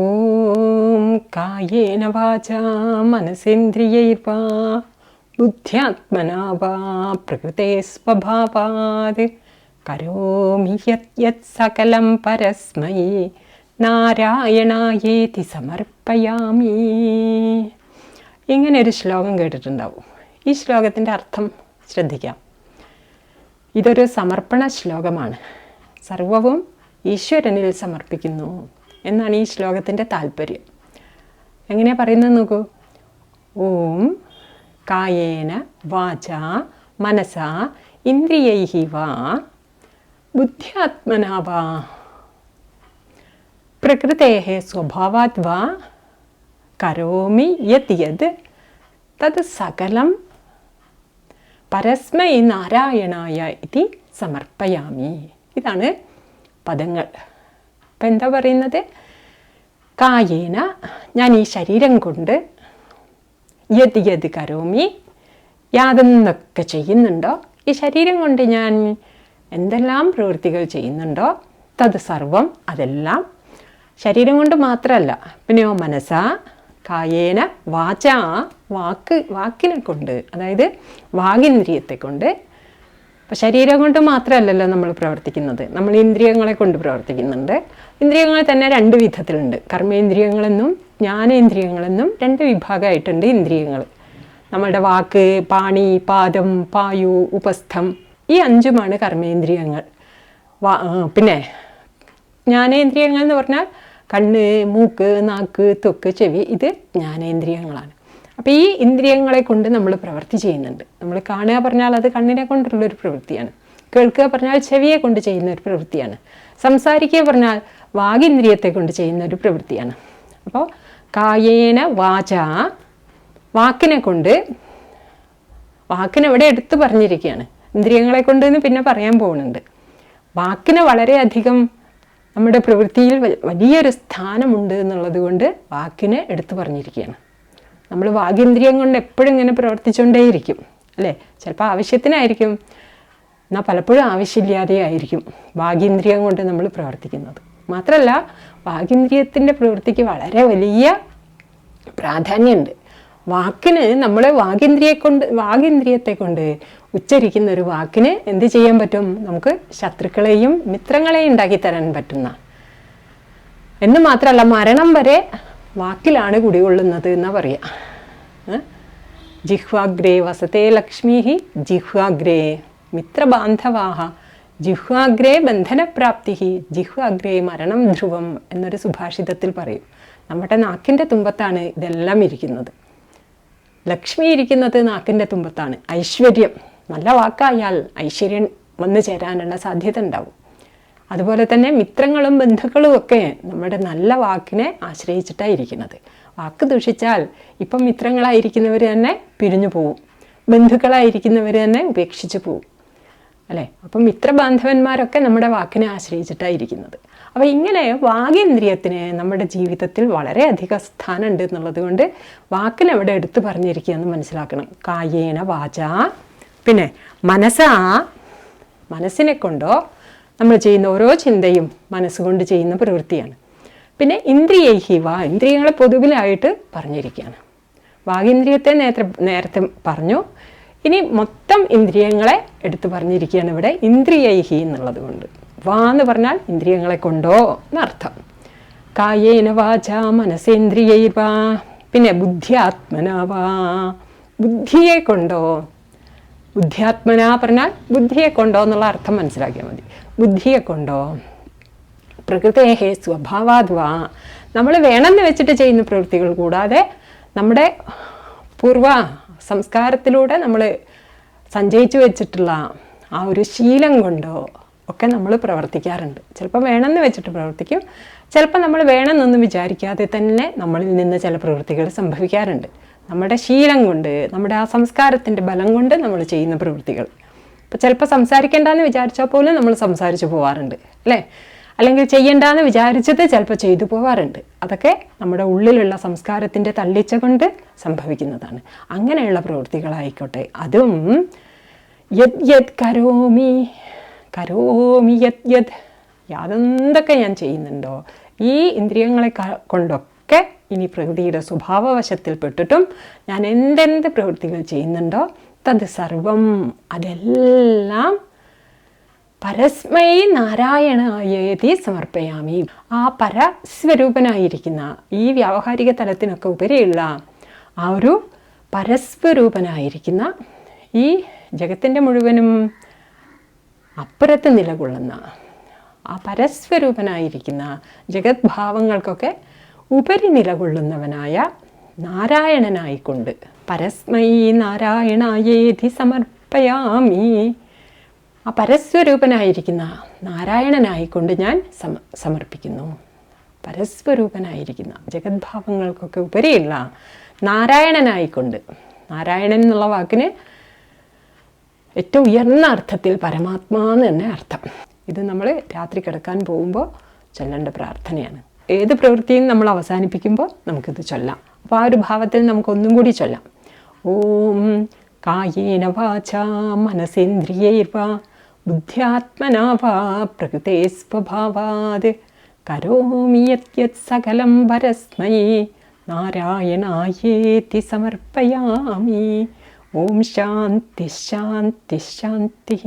ഓം കായേന വാചാ മനസേന്ദ്രിയൈർവാ ബുദ്ധ്യാത്മനാ വാ പ്രകൃതേ സ്വഭാവാത് കരോമി യത് സകലം പരസ്മൈ നാരായണായേതി സമർപ്പയാമി. ഇങ്ങനെ ഒരു ശ്ലോകം കേട്ടിട്ടുണ്ടാവും. ഈ ശ്ലോകത്തിൻ്റെ അർത്ഥം ശ്രദ്ധിക്കാം. ഇതൊരു സമർപ്പണ ശ്ലോകമാണ്. സർവവും ഈശ്വരനിൽ സമർപ്പിക്കുന്നു എന്നാണ് ഈ ശ്ലോകത്തിൻ്റെ താല്പര്യം. എങ്ങനെയാണ് പറയുന്നത് നോക്കൂ. ഓം കായേന വാചാ മനസാ ഇന്ദ്രിയൈഹി വാ ബുദ്ധ്യാത്മനാ വാ പ്രകൃതേഃ സ്വഭാവാത് വാ കരോമി യത് തത് സകലം പരസ്മൈ നാരായണായ ഇതി സമർപ്പയാമി. ഇതാണ് പദങ്ങൾ. അപ്പം എന്താ പറയുന്നത്? കായേന, ഞാൻ ഈ ശരീരം കൊണ്ട്, യത് കരോമി, യാതൊന്നൊക്കെ ചെയ്യുന്നുണ്ടോ, ഈ ശരീരം കൊണ്ട് ഞാൻ എന്തെല്ലാം പ്രവൃത്തികൾ ചെയ്യുന്നുണ്ടോ, തത് സർവം, അതെല്ലാം ശരീരം കൊണ്ട് മാത്രമല്ല, പിന്നെയോ മനസ്സാ, കായേന വാചാ, വാക്കിനെ കൊണ്ട്, അതായത് വാഗിന്ദ്രിയത്തെ കൊണ്ട്. അപ്പം ശരീരം കൊണ്ട് മാത്രമല്ലല്ലോ നമ്മൾ പ്രവർത്തിക്കുന്നത്, നമ്മൾ ഇന്ദ്രിയങ്ങളെ കൊണ്ട് പ്രവർത്തിക്കുന്നുണ്ട്. ഇന്ദ്രിയങ്ങൾ തന്നെ രണ്ട് വിധത്തിലുണ്ട്. കർമ്മേന്ദ്രിയങ്ങളെന്നും ജ്ഞാനേന്ദ്രിയങ്ങളെന്നും രണ്ട് വിഭാഗമായിട്ടുണ്ട് ഇന്ദ്രിയങ്ങൾ. നമ്മളുടെ വാക്ക്, പാണി, പാദം, പായു, ഉപസ്ഥം, ഈ അഞ്ചുമാണ് കർമ്മേന്ദ്രിയങ്ങൾ. പിന്നെ ജ്ഞാനേന്ദ്രിയങ്ങൾ എന്ന് പറഞ്ഞാൽ കണ്ണ്, മൂക്ക്, നാക്ക്, ത്വക്ക്, ചെവി, ഇത് ജ്ഞാനേന്ദ്രിയങ്ങളാണ്. അപ്പോൾ ഈ ഇന്ദ്രിയങ്ങളെ കൊണ്ട് നമ്മൾ പ്രവൃത്തി ചെയ്യുന്നുണ്ട്. നമ്മൾ കാണുക പറഞ്ഞാൽ അത് കണ്ണിനെ കൊണ്ടുള്ളൊരു പ്രവൃത്തിയാണ്. കേൾക്കുക പറഞ്ഞാൽ ചെവിയെ കൊണ്ട് ചെയ്യുന്ന ഒരു പ്രവൃത്തിയാണ്. സംസാരിക്കുക പറഞ്ഞാൽ വാഗിന്ദ്രിയത്തെ കൊണ്ട് ചെയ്യുന്ന ഒരു പ്രവൃത്തിയാണ്. അപ്പോൾ കായേന വാച, വാക്കിനെ കൊണ്ട്, വാക്കിനെവിടെ എടുത്തു പറഞ്ഞിരിക്കുകയാണ്. ഇന്ദ്രിയങ്ങളെ കൊണ്ട് എന്ന് പിന്നെ പറയാൻ പോകുന്നുണ്ട്. വാക്കിന് വളരെയധികം നമ്മുടെ പ്രവൃത്തിയിൽ വലിയൊരു സ്ഥാനമുണ്ട് എന്നുള്ളത് കൊണ്ട് വാക്കിനെ എടുത്തു പറഞ്ഞിരിക്കുകയാണ്. നമ്മൾ വാഗേന്ദ്രിയം കൊണ്ട് എപ്പോഴും ഇങ്ങനെ പ്രവർത്തിച്ചുകൊണ്ടേയിരിക്കും അല്ലേ? ചിലപ്പോൾ ആവശ്യത്തിനായിരിക്കും, എന്നാൽ പലപ്പോഴും ആവശ്യമില്ലാതെ ആയിരിക്കും വാഗേന്ദ്രിയം കൊണ്ട് നമ്മൾ പ്രവർത്തിക്കുന്നത്. മാത്രമല്ല, വാഗേന്ദ്രിയത്തിൻ്റെ പ്രവൃത്തിക്ക് വളരെ വലിയ പ്രാധാന്യമുണ്ട്. വാക്കിന് നമ്മൾ വാഗേന്ദ്രിയത്തെ കൊണ്ട് ഉച്ചരിക്കുന്ന ഒരു വാക്കിന് എന്ത് ചെയ്യാൻ പറ്റും? നമുക്ക് ശത്രുക്കളെയും മിത്രങ്ങളെയും ഉണ്ടാക്കി തരാൻ പറ്റുന്ന, എന്ന് മാത്രമല്ല മരണം വരെ വാക്കിലാണ് കുടികൊള്ളുന്നത് എന്നാ പറയുക. ജിഹ്വാഗ്രേ വസതേ ലക്ഷ്മി, ജിഹ്വാഗ്രേ മിത്രബാന്ധവാഹ, ജിഹ്വാഗ്രേ ബന്ധനപ്രാപ്തി, ജിഹ്വാഗ്രേ മരണം ധ്രുവം എന്നൊരു സുഭാഷിതത്തിൽ പറയും. നമ്മുടെ നാക്കിൻ്റെ തുമ്പത്താണ് ഇതെല്ലാം ഇരിക്കുന്നത്. ലക്ഷ്മി ഇരിക്കുന്നത് നാക്കിൻ്റെ തുമ്പത്താണ്. ഐശ്വര്യം, നല്ല വാക്കായാൽ ഐശ്വര്യം വന്നു ചേരാനുള്ള സാധ്യത ഉണ്ടാവും. അതുപോലെ തന്നെ മിത്രങ്ങളും ബന്ധുക്കളും ഒക്കെ നമ്മുടെ നല്ല വാക്കിനെ ആശ്രയിച്ചിട്ടാണ് ഇരിക്കുന്നത്. വാക്ക് ദൂഷിച്ചാൽ ഇപ്പം മിത്രങ്ങളായിരിക്കുന്നവർ തന്നെ പിരിഞ്ഞു പോവും, ബന്ധുക്കളായിരിക്കുന്നവർ തന്നെ ഉപേക്ഷിച്ച് പോവും അല്ലേ? അപ്പം മിത്രബാന്ധവന്മാരൊക്കെ നമ്മുടെ വാക്കിനെ ആശ്രയിച്ചിട്ടാണ് ഇരിക്കുന്നത്. അപ്പോൾ ഇങ്ങനെ വാഗേന്ദ്രിയത്തിന് നമ്മുടെ ജീവിതത്തിൽ വളരെയധികം സ്ഥാനമുണ്ട് എന്നുള്ളത് കൊണ്ട് വാക്കിനെവിടെ എടുത്തു പറഞ്ഞിരിക്കുക എന്ന് മനസ്സിലാക്കണം. കായേന വാചാ, പിന്നെ മനസ്സാ, മനസ്സിനെ കൊണ്ടോ നമ്മൾ ചെയ്യുന്ന ഓരോ ചിന്തയും മനസ്സുകൊണ്ട് ചെയ്യുന്ന പ്രവൃത്തിയാണ്. പിന്നെ ഇന്ദ്രിയൈഹി വാ, ഇന്ദ്രിയങ്ങളെ പൊതുവിലായിട്ട് പറഞ്ഞിരിക്കുകയാണ്. വാഗേന്ദ്രിയത്തെ നേരത്തെ പറഞ്ഞു. ഇനി മൊത്തം ഇന്ദ്രിയങ്ങളെ എടുത്തു പറഞ്ഞിരിക്കുകയാണ് ഇവിടെ ഇന്ദ്രിയൈഹി എന്നുള്ളത് കൊണ്ട്. വാ എന്ന് പറഞ്ഞാൽ ഇന്ദ്രിയങ്ങളെ കൊണ്ടോ എന്നർത്ഥം. കായേന വാച മനസേന്ദ്രിയൈർവാ, പിന്നെ ബുദ്ധ്യാത്മനാ വാ, ബുദ്ധിയെ കൊണ്ടോ. ബുദ്ധ്യാത്മനാ പറഞ്ഞാൽ ബുദ്ധിയെ കൊണ്ടോ എന്നുള്ള അർത്ഥം മനസ്സിലാക്കിയാൽ മതി. ബുദ്ധിയെ കൊണ്ടോ. പ്രകൃതേഃ സ്വഭാവാത് വാ, നമ്മൾ വേണമെന്ന് വെച്ചിട്ട് ചെയ്യുന്ന പ്രവൃത്തികൾ കൂടാതെ നമ്മുടെ പൂർവ സംസ്കാരത്തിലൂടെ നമ്മൾ സഞ്ചയിച്ചു വെച്ചിട്ടുള്ള ആ ഒരു ശീലം കൊണ്ടോ ഒക്കെ നമ്മൾ പ്രവർത്തിക്കാറുണ്ട്. ചിലപ്പോൾ വേണമെന്ന് വെച്ചിട്ട് പ്രവർത്തിക്കും, ചിലപ്പോൾ നമ്മൾ വേണമെന്നൊന്നും വിചാരിക്കാതെ തന്നെ നമ്മളിൽ നിന്ന് ചില പ്രവൃത്തികൾ സംഭവിക്കാറുണ്ട്. നമ്മുടെ ശീലം കൊണ്ട്, നമ്മുടെ ആ സംസ്കാരത്തിൻ്റെ ബലം കൊണ്ട് നമ്മൾ ചെയ്യുന്ന പ്രവൃത്തികൾ. ഇപ്പോൾ ചിലപ്പോൾ സംസാരിക്കേണ്ടെന്ന് വിചാരിച്ചാൽ പോലും നമ്മൾ സംസാരിച്ചു പോവാറുണ്ട് അല്ലേ? അല്ലെങ്കിൽ ചെയ്യേണ്ടെന്ന് വിചാരിച്ചത് ചിലപ്പോൾ ചെയ്തു പോവാറുണ്ട്. അതൊക്കെ നമ്മുടെ ഉള്ളിലുള്ള സംസ്കാരത്തിൻ്റെ തള്ളിച്ച കൊണ്ട് സംഭവിക്കുന്നതാണ്. അങ്ങനെയുള്ള പ്രവൃത്തികളായിക്കോട്ടെ, അതും യത് കരോമി, യാതൊന്തൊക്കെ ഞാൻ ചെയ്യുന്നുണ്ടോ ഈ ഇന്ദ്രിയങ്ങളെ കൊണ്ടൊക്കെ ഇനി പ്രകൃതിയുടെ സ്വഭാവവശത്തിൽപ്പെട്ടിട്ടും ഞാൻ എന്തെന്ത് പ്രവൃത്തികൾ ചെയ്യുന്നുണ്ടോ തത് സർവം അതെല്ലാം പരസ്മൈ നാരായണായേതി സമർപ്പയാമി. ആ പരസ്വരൂപനായിരിക്കുന്ന ഈ വ്യാവഹാരിക തലത്തിനൊക്കെ ഉപരിയുള്ള ആ ഒരു പരസ്വരൂപനായിരിക്കുന്ന ഈ ജഗത്തിൻ്റെ മുഴുവനും അപ്പുറത്ത് നിലകൊള്ളുന്ന ആ പരസ്വരൂപനായിരിക്കുന്ന ജഗത് ഭാവങ്ങൾക്കൊക്കെ ഉപരി നിലകൊള്ളുന്നവനായ നാരായണനായിക്കൊണ്ട് പരസ്മൈ നാരായണായേതി സമർപ്പയാമി. ആ പരസ്വരൂപനായിരിക്കുന്ന നാരായണനായിക്കൊണ്ട് ഞാൻ സമർപ്പിക്കുന്നു. പരസ്വരൂപനായിരിക്കുന്ന ജഗദ്ഭാവങ്ങൾക്കൊക്കെ ഉപരിയുള്ള നാരായണനായിക്കൊണ്ട്, നാരായണൻ എന്നുള്ള വാക്കിന് ഏറ്റവും ഉയർന്ന അർത്ഥത്തിൽ പരമാത്മാ എന്ന് തന്നെ അർത്ഥം. ഇത് നമ്മൾ രാത്രി കിടക്കാൻ പോകുമ്പോൾ ചൊല്ലേണ്ട പ്രാർത്ഥനയാണ്. ഏത് പ്രവൃത്തിയും നമ്മൾ അവസാനിപ്പിക്കുമ്പോൾ നമുക്കിത് ചൊല്ലാം. അപ്പോൾ ആ ഒരു ഭാവത്തിൽ നമുക്കൊന്നും കൂടി ചൊല്ലാം. ഓം കായേന വാചാ മനസേന്ദ്രിയൈർവാ ബുദ്ധ്യാത്മനാ വാ പ്രകൃതേ സ്വഭാവാത് കരോമി യത് സകലം പരസ്മൈ നാരായണായേതി സമർപ്പയാമി. ഓം ശാന്തി ശാന്തി ശാന്തി.